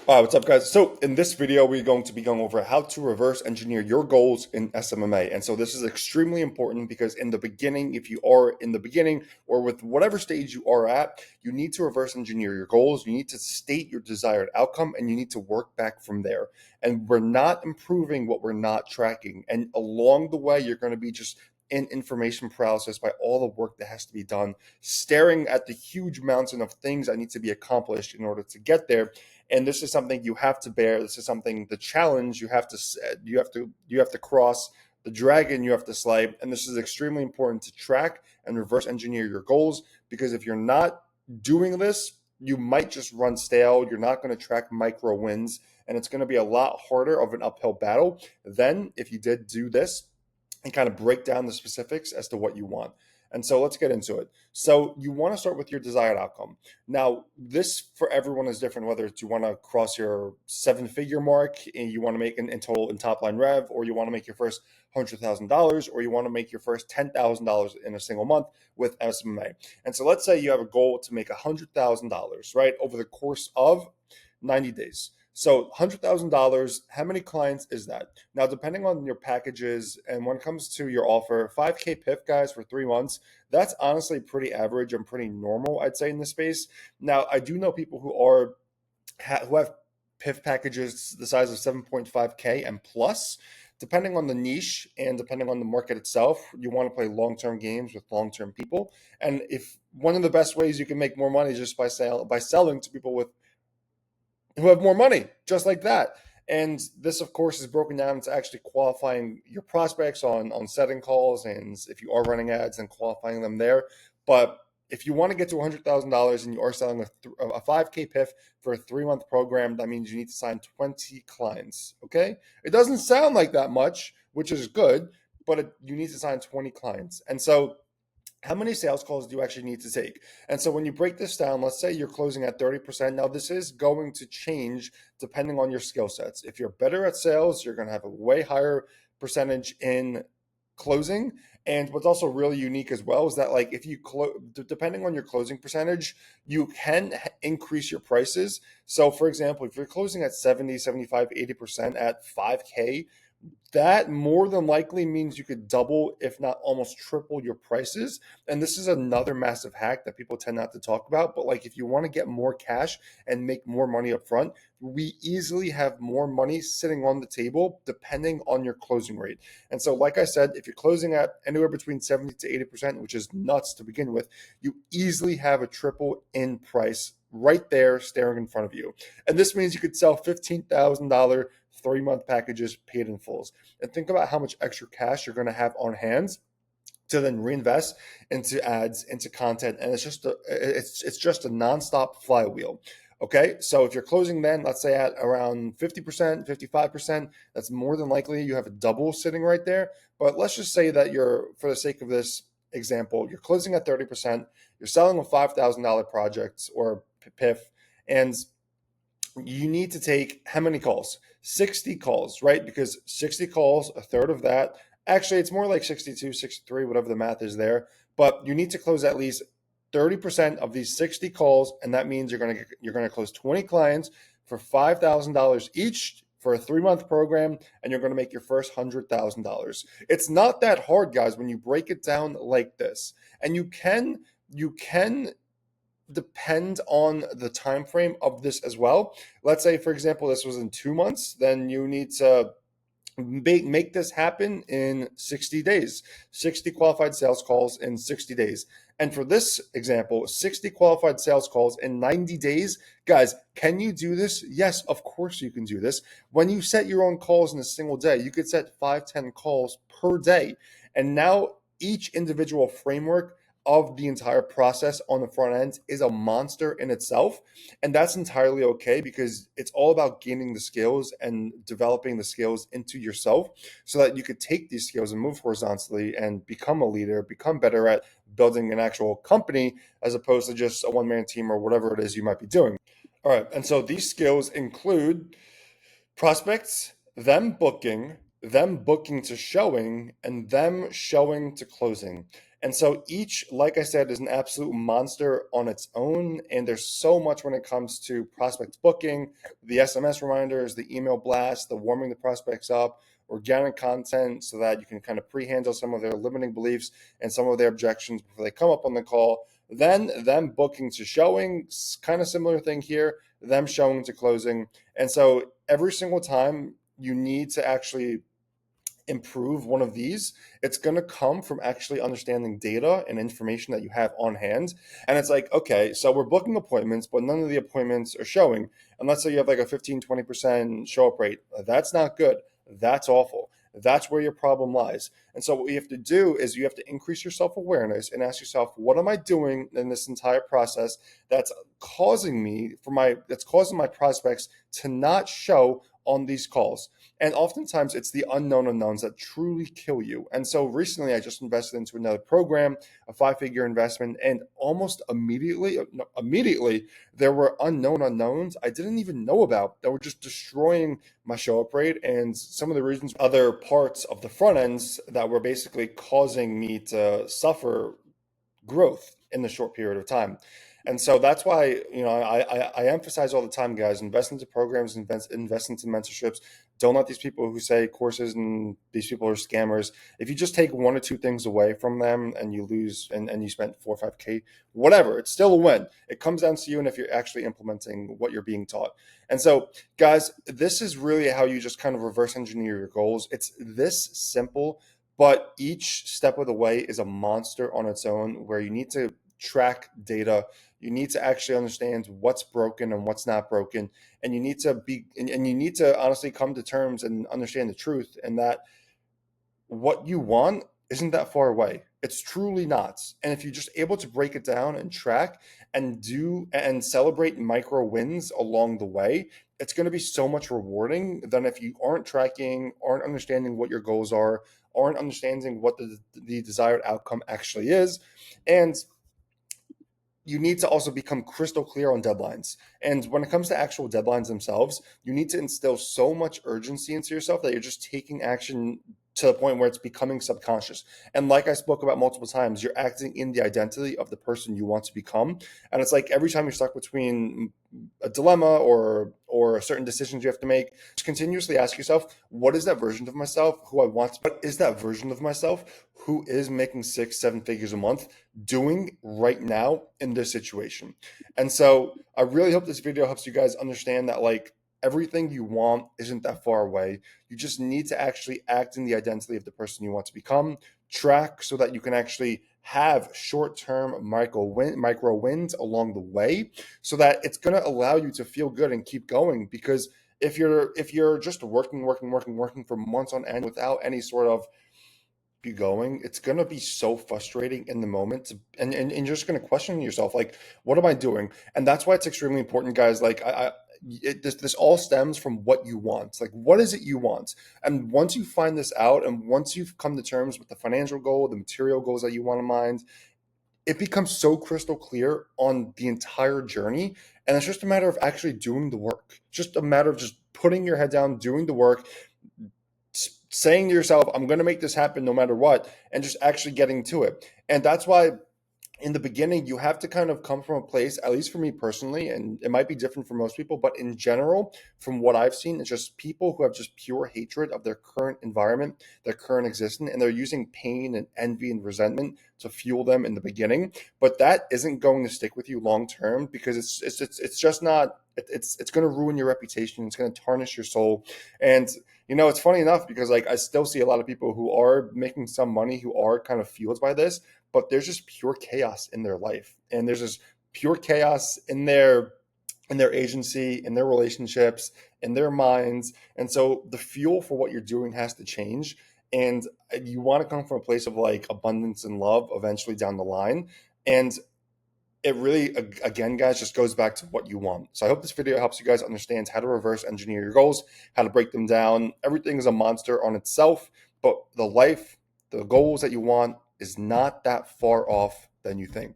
All right, what's up, guys? So in this video, we're going to be going over how to reverse engineer your goals in SMMA. And so this is extremely important because in the beginning, if you are in the beginning or with whatever stage you are at, you need to reverse engineer your goals. You need to state your desired outcome and you need to work back from there. And we're not improving what we're not tracking. And along the way, you're going to be just in information paralysis by all the work that has to be done, staring at the huge mountain of things that need to be accomplished in order to get there. And this is something you have to bear. This is something, the challenge you have to cross, the dragon you have to slay. And this is extremely important to track and reverse engineer your goals, because if you're not doing this, you might just run stale. You're not going to track micro wins, and it's going to be a lot harder of an uphill battle than if you did do this and kind of break down the specifics as to what you want. And so let's get into it. So you want to start with your desired outcome. Now, this for everyone is different, whether it's you want to cross your 7-figure mark and you want to make in total in top line rev, or you want to make your first $100,000, or you want to make your first $10,000 in a single month with SMMA. And so let's say you have a goal to make $100,000, right, over the course of 90 days. So $100,000, how many clients is that? Now, depending on your packages and when it comes to your offer, 5K PIF, guys, for 3 months, that's honestly pretty average and pretty normal, I'd say, in this space. Now, I do know people who have PIF packages the size of 7.5K and plus. Depending on the niche and depending on the market itself, you want to play long-term games with long-term people. And if one of the best ways you can make more money is just by selling to people who have more money, just like that. And this, of course, is broken down into actually qualifying your prospects on setting calls, and if you are running ads and qualifying them there. But if you want to get to $100,000 and you are selling a 5K PIF for a 3-month program, that means you need to sign 20 clients. Okay, it doesn't sound like that much, which is good, but you need to sign 20 clients. And so how many sales calls do you actually need to take? And so when you break this down, let's say you're closing at 30%. Now, this is going to change depending on your skill sets. If you're better at sales, you're going to have a way higher percentage in closing. And what's also really unique as well is that, like, if you depending on your closing percentage, you can increase your prices. So for example, if you're closing at 70, 75, 80% at 5K, that more than likely means you could double, if not almost triple, your prices. And this is another massive hack that people tend not to talk about. But like, if you want to get more cash and make more money up front, we easily have more money sitting on the table depending on your closing rate. And so, like I said, if you're closing at anywhere between 70 to 80%, which is nuts to begin with, you easily have a triple in price right there staring in front of you. And this means you could sell $15,000 3-month packages paid in fulls. And think about how much extra cash you're going to have on hand to then reinvest into ads, into content, and it's just a nonstop flywheel. Okay, so if you're closing then, let's say at around 50%, 55%, that's more than likely you have a double sitting right there. But let's just say that you're, for the sake of this example, you're closing at 30%, you're selling a $5,000 project or PIF, and you need to take how many calls? 60 calls, right? Because 60 calls, a third of that, actually, it's more like 62, 63, whatever the math is there. But you need to close at least 30% of these 60 calls. And that means you're going to close 20 clients for $5,000 each for a 3-month program, and you're going to make your first $100,000. It's not that hard, guys, when you break it down like this. And you can depend on the time frame of this as well. Let's say, for example, this was in 2 months, then you need to make this happen in 60 days, 60 qualified sales calls in 60 days. And for this example, 60 qualified sales calls in 90 days. Guys, can you do this? Yes, of course you can do this. When you set your own calls in a single day, you could set 5, 10 calls per day. And now each individual framework of the entire process on the front end is a monster in itself. And that's entirely okay, because it's all about gaining the skills and developing the skills into yourself so that you could take these skills and move horizontally and become a leader, become better at building an actual company as opposed to just a one-man team or whatever it is you might be doing. All right. And so these skills include prospects, them booking to showing, and them showing to closing. And so each, like I said, is an absolute monster on its own. And there's so much when it comes to prospect booking, the SMS reminders, the email blast, the warming the prospects up, organic content so that you can kind of pre-handle some of their limiting beliefs and some of their objections before they come up on the call. Then them booking to showing, kind of similar thing here, them showing to closing. And so every single time you need to actually improve one of these, it's going to come from actually understanding data and information that you have on hand. And it's like, okay, so we're booking appointments, but none of the appointments are showing. And let's say you have like a 15-20% show up rate. That's not good. That's awful. That's where your problem lies. And so what you have to do is you have to increase your self-awareness and ask yourself, what am I doing in this entire process that's causing my prospects to not show on these calls? And oftentimes it's the unknown unknowns that truly kill you. And so recently I just invested into another program, a 5-figure investment, and almost immediately there were unknown unknowns I didn't even know about that were just destroying my show up rate and some of the reasons other parts of the front ends that were basically causing me to suffer growth in the short period of time. And so that's why, I emphasize all the time, guys, invest into programs, invest into mentorships. Don't let these people who say courses and these people are scammers. If you just take one or two things away from them and you lose and you spent 4 or 5K, whatever, it's still a win. It comes down to you and if you're actually implementing what you're being taught. And so, guys, this is really how you just kind of reverse engineer your goals. It's this simple, but each step of the way is a monster on its own where you need to track data. You need to actually understand what's broken and what's not broken. And you need to honestly come to terms and understand the truth and that what you want isn't that far away. It's truly not. And if you're just able to break it down and track and do and celebrate micro wins along the way, it's going to be so much rewarding than if you aren't tracking, aren't understanding what your goals are, aren't understanding what the desired outcome actually is. And you need to also become crystal clear on deadlines. And when it comes to actual deadlines themselves, you need to instill so much urgency into yourself that you're just taking action to the point where it's becoming subconscious. And like I spoke about multiple times, you're acting in the identity of the person you want to become. And it's like every time you're stuck between a dilemma or certain decisions you have to make, just continuously ask yourself, what is that version of myself who I want to, what is that version of myself who is making 6-7 figures a month doing right now in this situation? And so I really hope this video helps you guys understand that like everything you want isn't that far away. You just need to actually act in the identity of the person you want to become, track so that you can actually have short-term micro wins along the way so that it's going to allow you to feel good and keep going. Because if you're just working for months on end without any sort of be going, it's going to be so frustrating in the moment and you're just going to question yourself, like, what am I doing? And that's why it's extremely important, guys. Like this all stems from what you want. Like, what is it you want? And once you find this out and once you've come to terms with the financial goal, the material goals that you want in mind, it becomes so crystal clear on the entire journey. And it's just a matter of actually doing the work. It's just a matter of just putting your head down, doing the work, saying to yourself, I'm going to make this happen no matter what, and just actually getting to it. And that's why in the beginning, you have to kind of come from a place, at least for me personally, and it might be different for most people, but in general, from what I've seen, it's just people who have just pure hatred of their current environment, their current existence, and they're using pain and envy and resentment to fuel them in the beginning. But that isn't going to stick with you long term because it's just not. It's going to ruin your reputation. It's going to tarnish your soul. And it's funny enough because like I still see a lot of people who are making some money who are kind of fueled by this, but there's just pure chaos in their life, and there's just pure chaos in their agency, in their relationships, in their minds. And so the fuel for what you're doing has to change, and you want to come from a place of like abundance and love eventually down the line. And it really, again, guys, just goes back to what you want. So I hope this video helps you guys understand how to reverse engineer your goals, how to break them down. Everything is a monster on itself, but the goals that you want is not that far off than you think.